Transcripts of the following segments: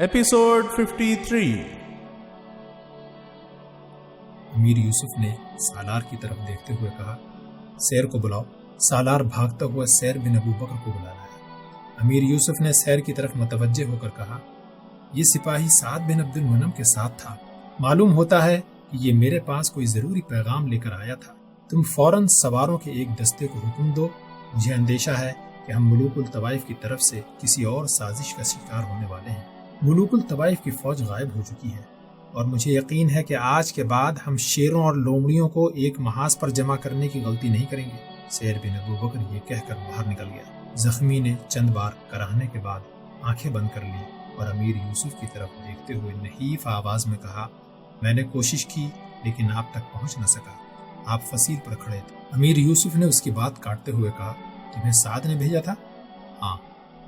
Episode 53. امیر یوسف نے سالار کی طرف دیکھتے ہوئے کہا، سیر کو بلاؤ۔ سالار بھاگتا ہوا سیر بن ابو بکر کو بلا لایا۔ امیر یوسف نے سیر کی طرف متوجہ ہو کر کہا، یہ سپاہی سعد بن عبد المنم کے ساتھ تھا۔ معلوم ہوتا ہے کہ یہ میرے پاس کوئی ضروری پیغام لے کر آیا تھا۔ تم فوراً سواروں کے ایک دستے کو حکم دو۔ مجھے اندیشہ ہے کہ ہم ملوک الطوائف کی طرف سے کسی اور سازش کا شکار ہونے والے ہیں۔ ملوک الطوائف کی فوج غائب ہو چکی ہے اور مجھے یقین ہے کہ آج کے بعد ہم شیروں اور لومڑیوں کو ایک محاذ پر جمع کرنے کی غلطی نہیں کریں گے۔ سیر بن ابو بکر یہ کہہ کر باہر نکل گیا۔ زخمی نے چند بار کراہنے کے بعد آنکھیں بند کر لی اور امیر یوسف کی طرف دیکھتے ہوئے نحیف آواز میں کہا، میں نے کوشش کی لیکن آپ تک پہنچ نہ سکا۔ آپ فصیل پر کھڑے تھے۔ امیر یوسف نے اس کی بات کاٹتے ہوئے کہا، تمہیں سعد نے بھیجا تھا؟ ہاں،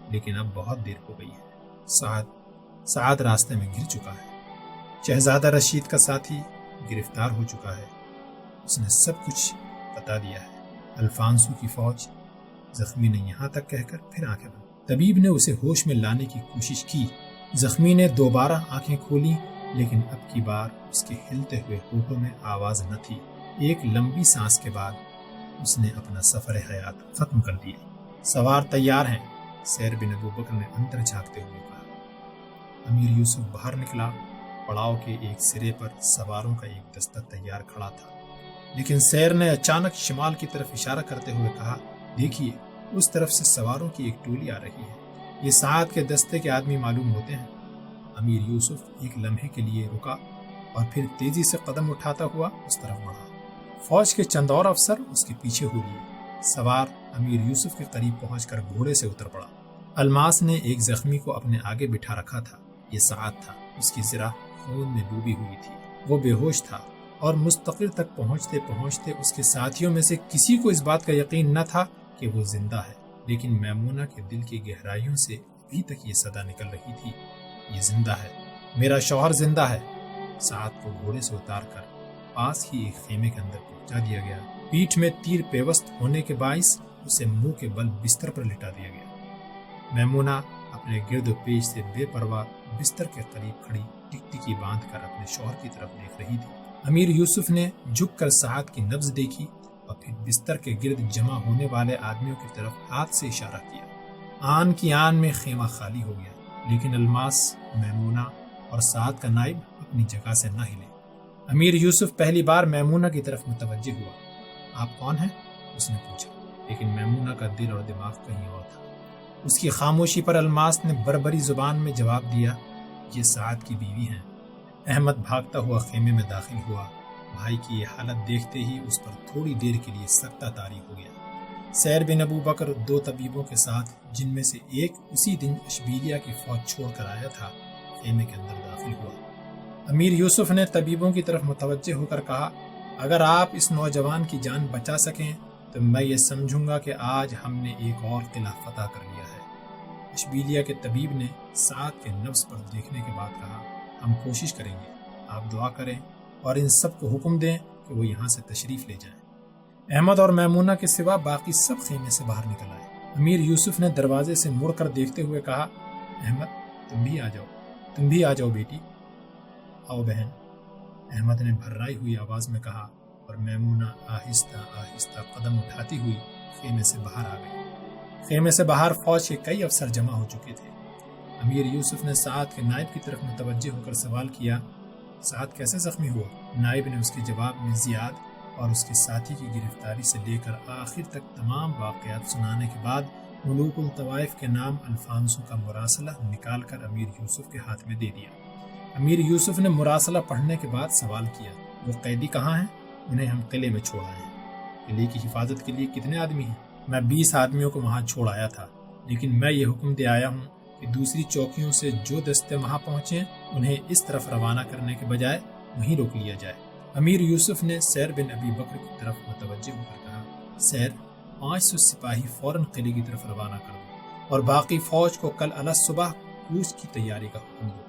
لیکن اب بہت دیر ہو گئی ہے۔ سعد راستے میں گر چکا ہے۔ شہزادہ رشید کا ساتھی گرفتار ہو چکا ہے۔ اس نے سب کچھ بتا دیا ہے۔ الفانسو کی فوج۔ زخمی نے یہاں تک کہہ کر پھر آنکھیں بند۔ طبیب نے اسے ہوش میں لانے کی کوشش کی۔ زخمی نے دوبارہ آنکھیں کھولی لیکن اب کی بار اس کے ہلتے ہوئے ہونٹوں میں آواز نہ تھی۔ ایک لمبی سانس کے بعد اس نے اپنا سفر حیات ختم کر دیا۔ سوار تیار ہیں، سیر بن ابو بکر نے اندر جھانکتے ہوئے کہا۔ امیر یوسف باہر نکلا۔ پڑاؤ کے ایک سرے پر سواروں کا ایک دستہ تیار کھڑا تھا، لیکن سیر نے اچانک شمال کی طرف اشارہ کرتے ہوئے کہا، دیکھیے اس طرف سے سواروں کی ایک ٹولی آ رہی ہے۔ یہ سعد کے دستے کے آدمی معلوم ہوتے ہیں۔ امیر یوسف ایک لمحے کے لیے رکا اور پھر تیزی سے قدم اٹھاتا ہوا اس طرف بڑھا۔ فوج کے چند اور افسر اس کے پیچھے ہو لیے۔ سوار امیر یوسف کے قریب پہنچ کر گھوڑے سے اتر پڑا۔ الماس نے ایک زخمی کو اپنے آگے بٹھا رکھا تھا۔ یہ سعد تھا۔ اس کی ذرا خون میں ڈوبی ہوئی تھی۔ وہ بے ہوش تھا اور مستقل تک پہنچتے پہنچتے اس کے ساتھیوں میں سے کسی کو اس بات کا یقین نہ تھا کہ وہ زندہ ہے، لیکن میمونہ کے دل کی گہرائیوں سے ابھی تک یہ صدا نکل رہی تھی، یہ زندہ ہے، میرا شوہر زندہ ہے۔ سعد کو گھوڑے سے اتار کر پاس ہی ایک خیمے کے اندر پہنچا دیا گیا۔ پیٹھ میں تیر پیوست ہونے کے باعث اسے منہ کے بل بستر پر لٹا دیا گیا۔ میمونہ اپنے گرد و پیش سے بے پرواہ بستر کے قریب کھڑی ٹکٹکی باندھ کر اپنے شوہر کی طرف دیکھ رہی تھی۔ امیر یوسف نے جھک کر سعد کی نبض دیکھی اور پھر بستر کے گرد جمع ہونے والے آدمیوں کی طرف ہاتھ سے اشارہ کیا۔ آن کی آن میں خیمہ خالی ہو گیا، لیکن الماس، میمونہ اور سعد کا نائب اپنی جگہ سے نہ ہلے۔ امیر یوسف پہلی بار میمونہ کی طرف متوجہ ہوا۔ آپ کون ہیں؟ اس نے پوچھا، لیکن میمونہ کا دل اور دماغ کہیں اور تھا۔ اس کی خاموشی پر الماس نے بربری زبان میں جواب دیا، یہ سعد کی بیوی ہیں۔ احمد بھاگتا ہوا خیمے میں داخل ہوا۔ بھائی کی یہ حالت دیکھتے ہی اس پر تھوڑی دیر کے لیے سکتہ طاری ہو گیا۔ سیر بن ابو بکر دو طبیبوں کے ساتھ، جن میں سے ایک اسی دن اشبیلیہ کی فوج چھوڑ کر آیا تھا، خیمے کے اندر داخل ہوا۔ امیر یوسف نے طبیبوں کی طرف متوجہ ہو کر کہا، اگر آپ اس نوجوان کی جان بچا سکیں تو میں یہ سمجھوں گا کہ آج ہم نے ایک اور قلعہ فتح کر لیا ہے۔ اشبیلیہ کے طبیب نے سعد کے نبض پر دیکھنے کے بعد کہا، ہم کوشش کریں گے، آپ دعا کریں اور ان سب کو حکم دیں کہ وہ یہاں سے تشریف لے جائیں۔ احمد اور میمونہ کے سوا باقی سب خیمے سے باہر نکل آئے۔ امیر یوسف نے دروازے سے مڑ کر دیکھتے ہوئے کہا، احمد تم بھی آ جاؤ بیٹی، آؤ بہن۔ احمد نے بھررائی ہوئی آواز میں کہا اور میمونہ آہستہ آہستہ قدم اٹھاتی ہوئی خیمے سے باہر آ گئی۔ خیمے سے باہر فوج کے کئی افسر جمع ہو چکے تھے۔ امیر یوسف نے سعد کے نائب کی طرف متوجہ ہو کر سوال کیا، سعد کیسے زخمی ہوا؟ نائب نے اس کے جواب میں زیاد اور اس کے ساتھی کی گرفتاری سے لے کر آخر تک تمام واقعات سنانے کے بعد ملوک الطوائف کے نام الفانسو کا مراسلہ نکال کر امیر یوسف کے ہاتھ میں دے دیا۔ امیر یوسف نے مراسلہ پڑھنے کے بعد سوال کیا، وہ قیدی کہاں ہیں؟ انہیں ہم قلعے میں چھوڑ آئے ہیں۔ قلعے کی حفاظت کے لیے کتنے آدمی ہیں؟ میں 20 آدمیوں کو وہاں چھوڑ آیا تھا، لیکن میں یہ حکم دے آیا ہوں کہ دوسری چوکیوں سے جو دستے وہاں پہنچیں انہیں اس طرف روانہ کرنے کے بجائے وہیں روک لیا جائے۔ امیر یوسف نے سیر بن ابی بکر کی طرف متوجہ ہو کر کہا، سیر 500 سپاہی فوراً قلعے کی طرف روانہ کر دو اور باقی فوج کو کل صبح کوچ کی تیاری کا حکم دو۔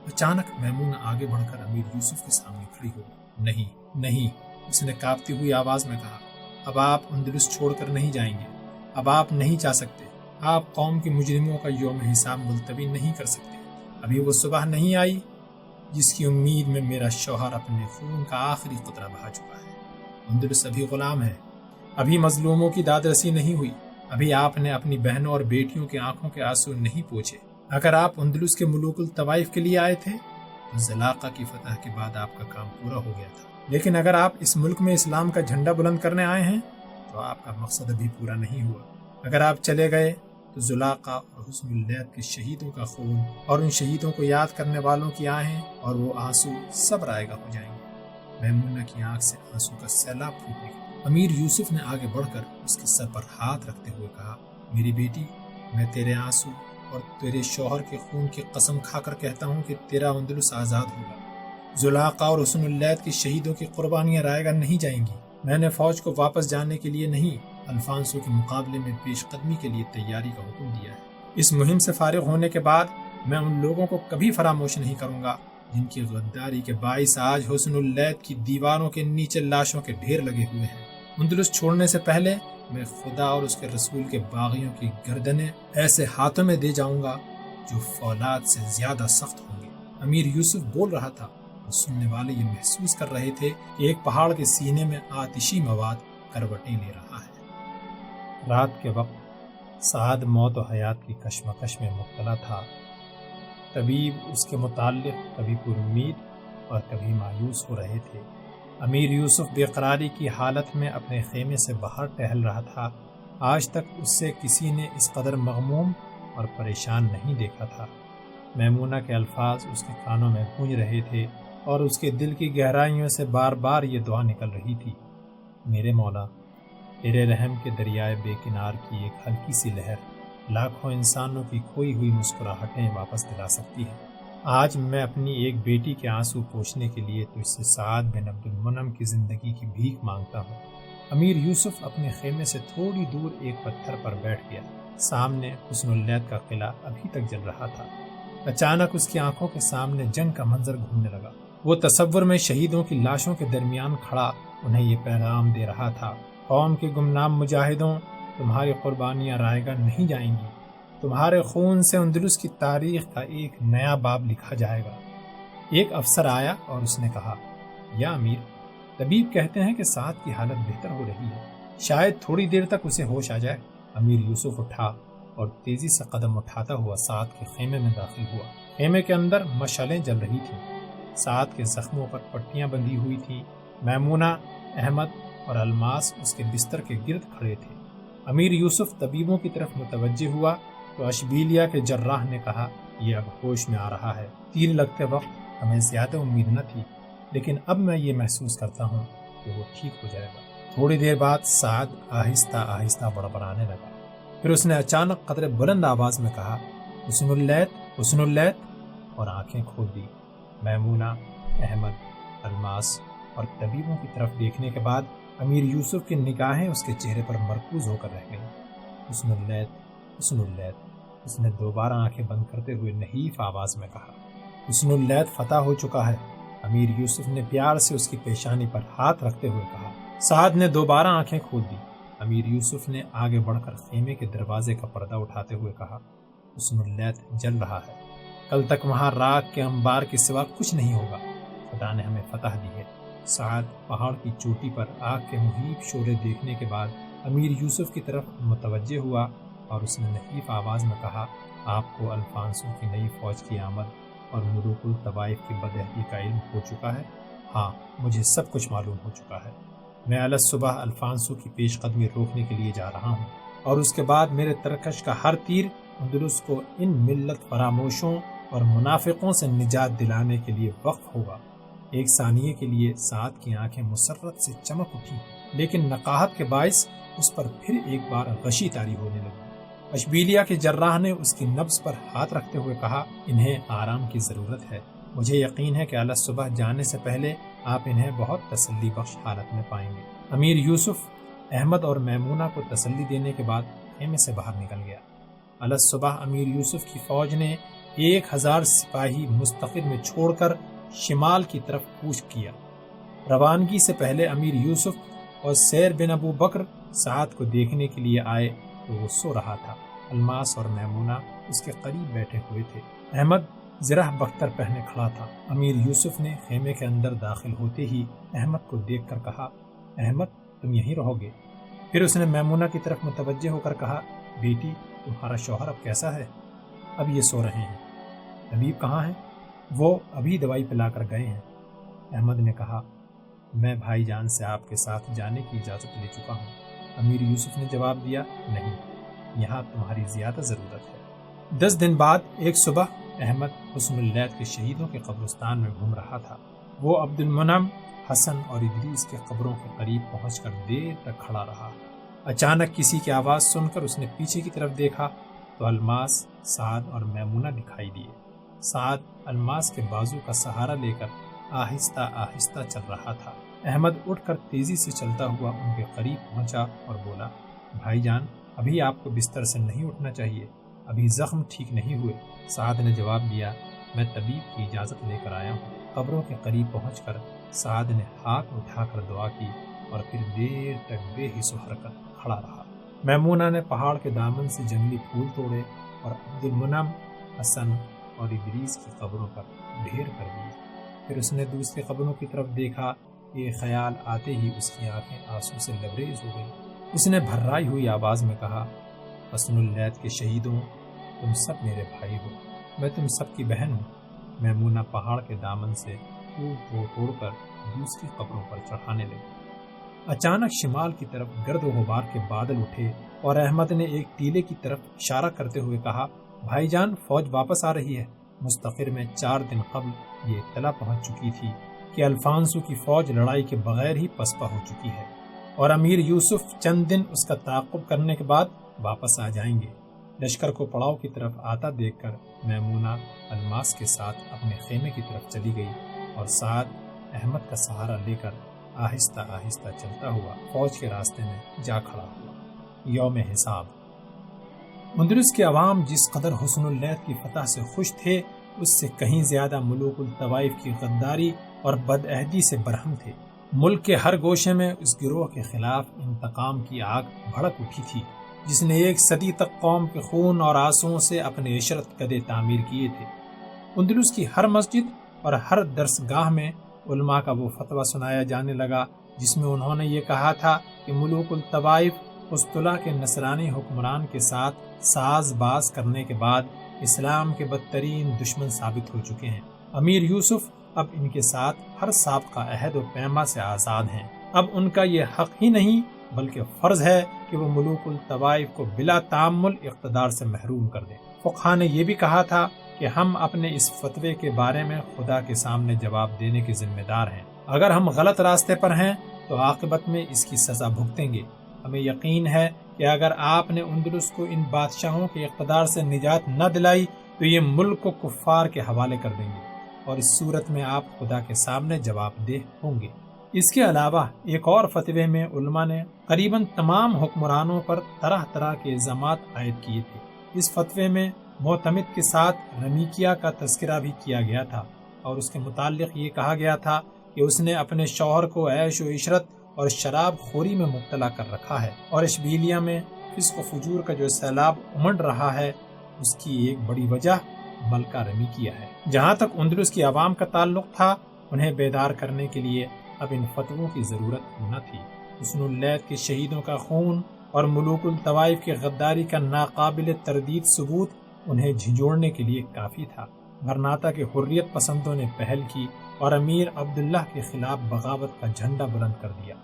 اچانک میمونہ آگے بڑھ کر امیر یوسف کے سامنے کھڑی ہو گئی۔ نہیں، اس نے کانپتی ہوئی آواز میں کہا، اب آپ اندلس چھوڑ کر نہیں جائیں گے، اب آپ نہیں جا سکتے، آپ قوم کے مجرموں کا یوم حساب ملتوی نہیں کر سکتے۔ ابھی وہ صبح نہیں آئی جس کی امید میں میرا شوہر اپنے خون کا آخری قطرہ بہا چکا ہے۔ اندلس ابھی غلام ہے، ابھی مظلوموں کی داد رسی نہیں ہوئی، ابھی آپ نے اپنی بہنوں اور بیٹیوں کی آنکھوں کے آنسو نہیں پوچھے۔ اگر آپ اندلس کے ملوک الطوائف کے لیے آئے تھے تو زلاقہ کی فتح کے بعد آپ کا کام پورا ہو گیا تھا، لیکن اگر آپ اس ملک میں اسلام کا جھنڈا بلند کرنے آئے ہیں تو آپ کا مقصد ابھی پورا نہیں ہوا۔ اگر آپ چلے گئے تو زلاقہ اور حسن اللیث کے شہیدوں کا خون اور ان شہیدوں کو یاد کرنے والوں کی آہیں اور وہ آنسو سب رائگاں ہو جائیں گے۔ میمونہ کی آنکھ سے آنسو کا سیلاب پھوٹ نکلا۔ امیر یوسف نے آگے بڑھ کر اس کے سر پر ہاتھ رکھتے ہوئے کہا، میری بیٹی، میں تیرے آنسو اور تیرے شوہر کے خون کی قسم کھا کر کہتا ہوں کہ تیرا اندلس آزاد ہوگا۔ زلاقہ اور حسن اللیث کے شہیدوں کی قربانیاں رائگاں نہیں جائیں گی۔ میں نے فوج کو واپس جانے کے لیے نہیں، الفانسو کے مقابلے میں پیش قدمی کے لیے تیاری کا حکم دیا ہے۔ اس مہم سے فارغ ہونے کے بعد میں ان لوگوں کو کبھی فراموش نہیں کروں گا جن کی غداری کے باعث آج حسن اللیث کی دیواروں کے نیچے لاشوں کے ڈھیر لگے ہوئے ہیں۔ اندلس چھوڑنے سے پہلے میں خدا اور اس کے رسول کے باغیوں کی گردنیں ایسے ہاتھوں میں دے جاؤں گا جو فولاد سے زیادہ سخت ہوں گے۔ امیر یوسف بول رہا تھا اور سننے والے یہ محسوس کر رہے تھے کہ ایک پہاڑ کے سینے میں آتشی مواد کروٹیں لے رہا ہے۔ رات کے وقت سعد موت و حیات کی کشمکش میں مبتلا تھا۔ طبیب اس کے متعلق کبھی پر امید اور کبھی مایوس ہو رہے تھے۔ امیر یوسف بے قراری کی حالت میں اپنے خیمے سے باہر ٹہل رہا تھا۔ آج تک اس سے کسی نے اس قدر مغموم اور پریشان نہیں دیکھا تھا۔ میمونہ کے الفاظ اس کے کانوں میں گونج رہے تھے اور اس کے دل کی گہرائیوں سے بار بار یہ دعا نکل رہی تھی، میرے مولا، تیرے رحم کے دریائے بے کنار کی ایک ہلکی سی لہر لاکھوں انسانوں کی کھوئی ہوئی مسکراہٹیں واپس دلا سکتی ہے۔ آج میں اپنی ایک بیٹی کے آنسو پوچھنے کے لیے تجھ سے سعد بن عبد المنعم کی زندگی کی بھیک مانگتا ہوں۔ امیر یوسف اپنے خیمے سے تھوڑی دور ایک پتھر پر بیٹھ گیا۔ سامنے حسن اللیث کا قلعہ ابھی تک جل رہا تھا۔ اچانک اس کی آنکھوں کے سامنے جنگ کا منظر گھومنے لگا۔ وہ تصور میں شہیدوں کی لاشوں کے درمیان کھڑا انہیں یہ پیغام دے رہا تھا، قوم کے گمنام مجاہدوں، تمہاری قربانیاں رائگاں نہیں جائیں گی، تمہارے خون سے اندلس کی تاریخ کا ایک نیا باب لکھا جائے گا۔ ایک افسر آیا اور اس نے کہا، یا امیر، طبیب کہتے ہیں کہ سعد کی حالت بہتر ہو رہی ہے، شاید تھوڑی دیر تک اسے ہوش آ جائے۔ امیر یوسف اٹھا اور تیزی سے قدم اٹھاتا ہوا سعد کے خیمے میں داخل ہوا۔ خیمے کے اندر مشعلیں جل رہی تھیں، سعد کے زخموں پر پٹیاں بندھی ہوئی تھیں۔ میمونہ، احمد اور الماس اس کے بستر کے گرد کھڑے تھے۔ امیر یوسف طبیبوں کی طرف متوجہ ہوا تو اشبیلیہ کے جراح نے کہا، یہ اب ہوش میں آ رہا ہے۔ تیر لگتے وقت ہمیں زیادہ امید نہ تھی، لیکن اب میں یہ محسوس کرتا ہوں کہ وہ ٹھیک ہو جائے گا۔ تھوڑی دیر بعد سعد آہستہ آہستہ بڑبڑانے لگا، پھر اس نے اچانک قدرے بلند آواز میں کہا، حسن اللیث، حسن اللیث، اور آنکھیں کھول دی۔ میمونہ، احمد، الماس اور طبیبوں کی طرف دیکھنے کے بعد امیر یوسف کی نگاہیں اس کے چہرے پر مرکوز ہو کر رہ گئیں۔ حسن اللیث، حسن اللیث، اس نے دوبارہ آنکھیں بند کرتے ہوئے نحیف آواز میں کہا، حسن اللیث فتح ہو چکا ہے۔ امیر یوسف نے پیار سے اس کی پیشانی پر ہاتھ رکھتے ہوئے کہا۔ سعد نے دوبارہ آنکھیں کھول دی۔ امیر یوسف نے آگے بڑھ کر خیمے کے دروازے کا پردہ اٹھاتے ہوئے کہا، حسن اللیث جل رہا ہے، کل تک وہاں راکھ کے انبار کے سوا کچھ نہیں ہوگا، خدا نے ہمیں فتح دی ہے۔ سعد پہاڑ کی چوٹی پر آگ کے مہیب شعلے دیکھنے کے بعد امیر یوسف کی طرف متوجہ ہوا اور اس نے نحیف آواز میں کہا، آپ کو الفانسو کی نئی فوج کی آمد اور ملوک الطوائف کی بدعہدی کا علم ہو چکا ہے؟ ہاں، مجھے سب کچھ معلوم ہو چکا ہے۔ میں الصبح الفانسو کی پیش قدمی روکنے کے لیے جا رہا ہوں، اور اس کے بعد میرے ترکش کا ہر تیر اندلس کو ان ملت فراموشوں اور منافقوں سے نجات دلانے کے لیے وقف ہوگا۔ ایک ثانیے کے لیے سعد کی آنکھیں مسرت سے چمک اٹھی، لیکن نقاہت کے باعث اس پر پھر ایک بار غشی طاری ہونے لگی۔ اشبیلیہ کے جراح نے اس کی نبض پر ہاتھ رکھتے ہوئے کہا، انہیں آرام کی ضرورت ہے، مجھے یقین ہے کہ صبح جانے سے پہلے آپ انہیں بہت تسلی بخش حالت میں پائیں گے۔ امیر یوسف احمد اور میمونہ کو تسلی دینے کے بعد خیمے سے باہر نکل گیا۔ صبح امیر یوسف کی فوج نے 1000 سپاہی مستقل میں چھوڑ کر شمال کی طرف کوچ کیا۔ روانگی سے پہلے امیر یوسف اور سیر بن ابو بکر سعد کو دیکھنے کے لیے آئے تو وہ سو رہا تھا۔ الماس اور میمونہ اس کے قریب بیٹھے ہوئے تھے۔ احمد زرہ بختر پہنے کھڑا تھا۔ امیر یوسف نے خیمے کے اندر داخل ہوتے ہی احمد کو دیکھ کر کہا، احمد تم یہیں رہو گے؟ پھر اس نے میمونہ کی طرف متوجہ ہو کر کہا، بیٹی تمہارا شوہر اب کیسا ہے؟ اب یہ سو رہے ہیں۔ طبیب کہاں ہیں؟ وہ ابھی دوائی پلا کر گئے ہیں۔ احمد نے کہا، میں بھائی جان سے آپ کے ساتھ جانے کی اجازت لے چکا ہوں۔ امیر یوسف نے جواب دیا، نہیں، یہاں تمہاری زیادہ ضرورت ہے۔ 10 دن بعد ایک صبح احمد حسن اللیث کے شہیدوں کے قبرستان میں گھوم رہا تھا۔ وہ عبد المنعم، حسن اور ادریس کے قبروں کے قریب پہنچ کر دیر تک کھڑا رہا۔ اچانک کسی کی آواز سن کر اس نے پیچھے کی طرف دیکھا تو الماس، سعد اور میمونہ دکھائی دیے۔ سعد الماس کے بازو کا سہارا لے کر آہستہ آہستہ چل رہا تھا۔ احمد اٹھ کر تیزی سے چلتا ہوا ان کے قریب پہنچا اور بولا، بھائی جان ابھی آپ کو بستر سے نہیں اٹھنا چاہیے، ابھی زخم ٹھیک نہیں ہوئے۔ سعد نے جواب دیا، میں طبیب کی اجازت لے کر آیا ہوں۔ قبروں کے قریب پہنچ کر سعد نے ہاتھ اٹھا کر دعا کی اور پھر دیر تک بے حس و حرکت کھڑا رہا۔ میمونہ نے پہاڑ کے دامن سے جنگلی پھول توڑے اور عبد المنعم، حسن اور ادریس کی قبروں پر ڈھیر کر دیے۔ پھر اس نے دوسری قبروں کی طرف دیکھا، یہ خیال آتے ہی اس کی آنکھیں آنسو سے لبریز ہو گئیں۔ اس نے بھررائی ہوئی آواز میں کہا، حسن اللیث کے شہیدوں، تم سب میرے بھائی ہو، میں تم سب کی بہن ہوں۔ میمونہ پہاڑ کے دامن سے پھول توڑ کر دوسری قبروں پر چڑھانے لگی۔ اچانک شمال کی طرف گرد و غبار کے بادل اٹھے اور احمد نے ایک ٹیلے کی طرف اشارہ کرتے ہوئے کہا، بھائی جان فوج واپس آ رہی ہے۔ مستقر میں 4 دن قبل یہ اطلاع پہنچ چکی تھی کہ الفانسو کی فوج لڑائی کے بغیر ہی پسپا ہو چکی ہے اور امیر یوسف چند دن اس کا تعاقب کرنے کے بعد واپس آ جائیں گے۔ لشکر کو پڑاؤ کی طرف آتا دیکھ کر میمونہ الماس کے ساتھ اپنے خیمے کی طرف چلی گئی اور سعد احمد کا سہارا لے کر آہستہ آہستہ چلتا ہوا فوج کے راستے میں جا کھڑا ہوا۔ یوم حساب۔ اندلس کے عوام جس قدر حسن اللیث کی فتح سے خوش تھے، اس سے کہیں زیادہ ملوک الطوائف کی غداری اور بدعہدی سے برہم تھے۔ ملک کے ہر گوشے میں اس گروہ کے خلاف انتقام کی آگ بھڑک اٹھی تھی، جس نے 1 صدی تک قوم کے خون اور آنسوؤں سے اپنے عشرت قدے تعمیر کیے تھے۔ اندلس کی ہر مسجد اور ہر درس گاہ میں علماء کا وہ فتویٰ سنایا جانے لگا جس میں انہوں نے یہ کہا تھا کہ ملوک الطوائف قسطلہ کے نصرانی حکمران کے ساتھ ساز باز کرنے کے بعد اسلام کے بدترین دشمن ثابت ہو چکے ہیں۔ امیر یوسف اب ان کے ساتھ ہر سابقہ عہد و پیما سے آزاد ہیں۔ اب ان کا یہ حق ہی نہیں بلکہ فرض ہے کہ وہ ملوک الطوائف کو بلا تعامل اقتدار سے محروم کر دیں۔ فقہا نے یہ بھی کہا تھا کہ ہم اپنے اس فتوے کے بارے میں خدا کے سامنے جواب دینے کے ذمہ دار ہیں۔ اگر ہم غلط راستے پر ہیں تو عاقبت میں اس کی سزا بھگتیں گے۔ ہمیں یقین ہے کہ اگر آپ نے اندلس کو ان بادشاہوں کے اقتدار سے نجات نہ دلائی تو یہ ملک کو کفار کے حوالے کر دیں گے اور اس صورت میں آپ خدا کے سامنے جواب دہ ہوں گے۔ اس کے علاوہ ایک اور فتوے میں علماء نے قریباً تمام حکمرانوں پر طرح طرح کے الزامات عائد کیے تھے۔ اس فتوے میں معتمد کے ساتھ رمیکیا کا تذکرہ بھی کیا گیا تھا اور اس کے متعلق یہ کہا گیا تھا کہ اس نے اپنے شوہر کو عیش و عشرت اور شراب خوری میں مبتلا کر رکھا ہے اور اشبیلیہ میں فسق و فجور کا جو سیلاب امڑ رہا ہے اس کی ایک بڑی وجہ ملکہ رمیکیا ہے۔ جہاں تک اندلس کی عوام کا تعلق تھا، انہیں بیدار کرنے کے لیے اب ان فتووں کی ضرورت نہ تھی۔ حسن اللیث کے شہیدوں کا خون اور ملوک الطوائف کی غداری کا ناقابل تردید ثبوت انہیں جھنجھوڑنے کے لیے کافی تھا۔ غرناطہ کے حریت پسندوں نے پہل کی اور امیر عبداللہ کے خلاف بغاوت کا جھنڈا بلند کر دیا۔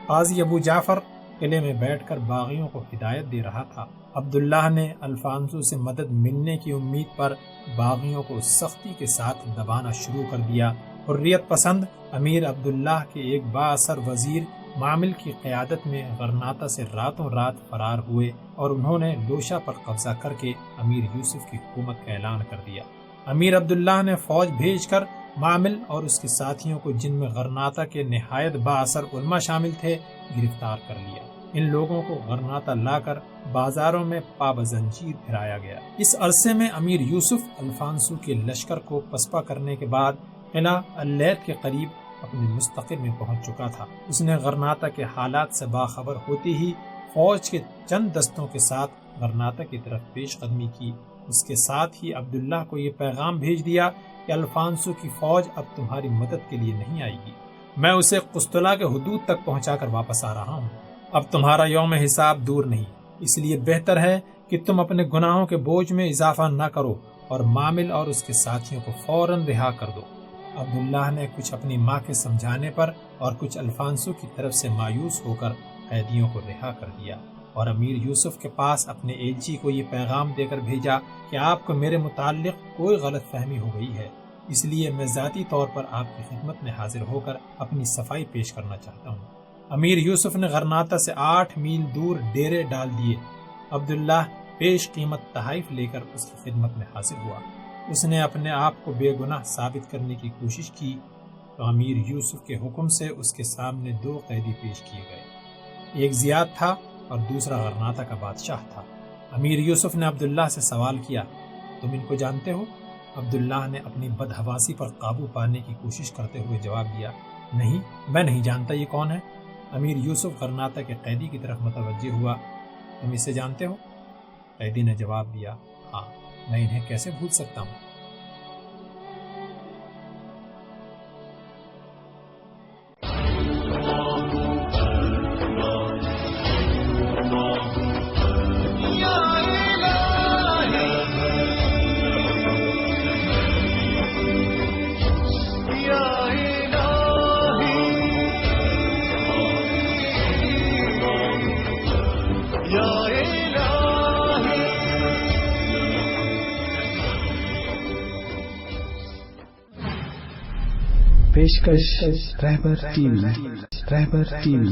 قاضی ابو جعفر قلعے میں بیٹھ کر باغیوں کو ہدایت دے رہا تھا۔ عبداللہ نے الفانسو سے مدد ملنے کی امید پر باغیوں کو سختی کے ساتھ دبانا شروع کر دیا۔ حریت پسند امیر عبداللہ کے ایک بااثر وزیر معامل کی قیادت میں غرناطہ سے راتوں رات فرار ہوئے اور انہوں نے لوشا پر قبضہ کر کے امیر یوسف کی حکومت کا اعلان کر دیا۔ امیر عبداللہ نے فوج بھیج کر معامل اور اس کے ساتھیوں کو، جن میں غرناطہ کے نہایت بااثر علماء شامل تھے، گرفتار کر لیا۔ ان لوگوں کو غرناطہ لا کر بازاروں میں پابزنجیر پھرایا گیا۔ اس عرصے میں امیر یوسف الفانسو کے لشکر کو پسپا کرنے کے بعد قلعہ اللیث کے قریب اپنے مستقر میں پہنچ چکا تھا۔ اس نے غرناطہ کے حالات سے باخبر ہوتے ہی فوج کے چند دستوں کے ساتھ غرناطہ کی طرف پیش قدمی کی۔ اس کے ساتھ ہی عبداللہ کو یہ پیغام بھیج دیا کہ الفانسو کی فوج اب تمہاری مدد کے لیے نہیں آئے گی، میں اسے قسطلہ کے حدود تک پہنچا کر واپس آ رہا ہوں، اب تمہارا یوم حساب دور نہیں، اس لیے بہتر ہے کہ تم اپنے گناہوں کے بوجھ میں اضافہ نہ کرو اور مامل اور اس کے ساتھیوں کو فوراً رہا کر دو۔ عبداللہ نے کچھ اپنی ماں کے سمجھانے پر اور کچھ الفانسو کی طرف سے مایوس ہو کر قیدیوں کو رہا کر دیا اور امیر یوسف کے پاس اپنے ایلچی کو یہ پیغام دے کر بھیجا کہ آپ کو میرے متعلق کوئی غلط فہمی ہو گئی ہے، اس لیے میں ذاتی طور پر آپ کی خدمت میں حاضر ہو کر اپنی صفائی پیش کرنا چاہتا ہوں۔ امیر یوسف نے غرناطہ سے 8 میل دور ڈیرے ڈال دیے۔ عبداللہ پیش قیمت تحائف لے کر اس کی خدمت میں حاضر ہوا۔ اس نے اپنے آپ کو بے گناہ ثابت کرنے کی کوشش کی تو امیر یوسف کے حکم سے اس کے سامنے 2 قیدی پیش کیے گئے، ایک زیاد تھا اور دوسرا غرناطہ کا بادشاہ تھا۔ امیر یوسف نے عبداللہ سے سوال کیا، تم ان کو جانتے ہو؟ عبداللہ نے اپنی بدحواسی پر قابو پانے کی کوشش کرتے ہوئے جواب دیا، نہیں، میں نہیں جانتا یہ کون ہے۔ امیر یوسف غرناطہ کے قیدی کی طرف متوجہ ہوا، تم اسے جانتے ہو؟ قیدی نے جواب دیا، ہاں، میں انہیں کیسے بھول سکتا ہوں۔ پیشکش رہبر ٹی وی